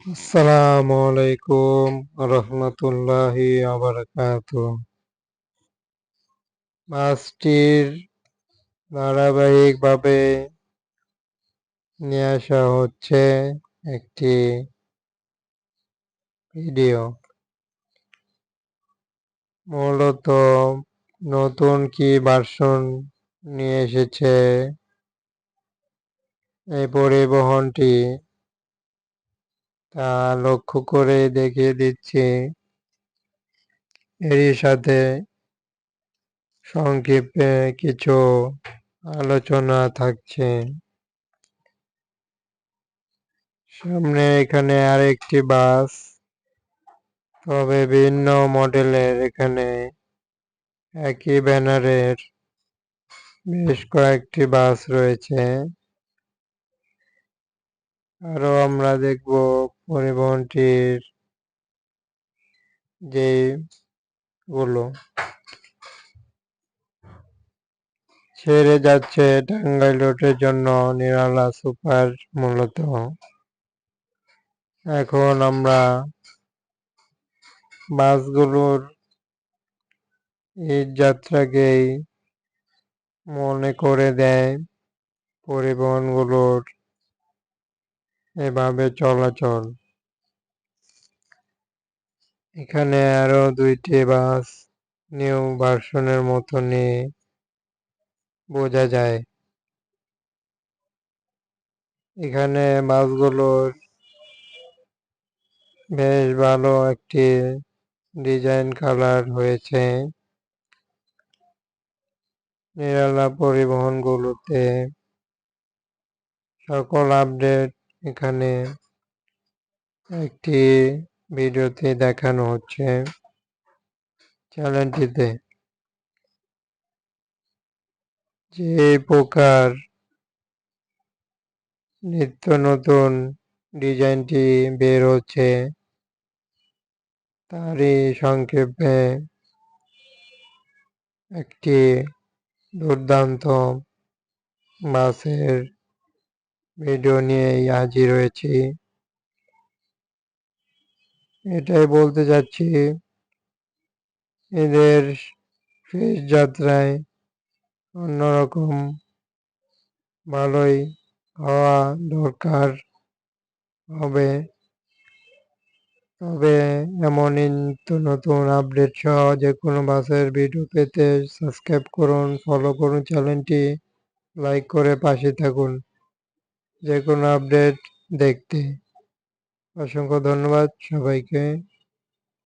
আসসালামু আলাইকুম রহমতুল্লাহি আবরাকাতু। বাসটির ধারাবাহিকভাবে নিয়ে আসা হচ্ছে একটি ভিডিও। মূলত নতুন কি ভার্সন নিয়ে এসেছে এই পরিবহনটি তা লক্ষ্য করে দেখিয়ে দিচ্ছি। এরই সাথে সংক্ষেপে কিছু আলোচনা থাকছে। সামনে এখানে আরেকটি বাস, তবে ভিন্ন মডেলের। এখানে একই ব্যানারের বেশ কয়েকটি বাস রয়েছে। আরো আমরা দেখব পরিবহনটির যে গুলো ছেড়ে যাচ্ছে টাঙ্গাইল রোডের জন্য নিরালা সুপার। মূলত এখন আমরা বাসগুলোর ঈদ যাত্রাকেই মনে করে দেয় পরিবহনগুলোর এভাবে চলাচল। এখানে আরো দুইটি বাস নিউ ভার্সনের মতনই বোঝা যায়। এখানে বাসগুলোর বেশ ভালো একটি ডিজাইন কালার হয়েছে। নিরালা পরিবহনগুলোতে সকল আপডেট এখানে একটি ভিডিওতে দেখানো হচ্ছে চ্যানেলটিতে। যে প্রকার নিত্য নতুন ডিজাইনটি বের হচ্ছে তারই সংক্ষেপে একটি দুর্দান্ত বাসের ভিডিও নিয়েই হাজির হয়েছি। এটাই বলতে চাচ্ছি, এদের শেষ যাত্রায় অন্যরকম ভালোই হওয়া দরকার হবে। তবে এমনই নিত্য নতুন আপডেট সহ যে কোনো বাসের ভিডিও পেতে সাবস্ক্রাইব করুন, ফলো করুন চ্যানেলটি, লাইক করে পাশে থাকুন যে কোনো আপডেট দেখতে। অসংখ্য ধন্যবাদ সবাইকে।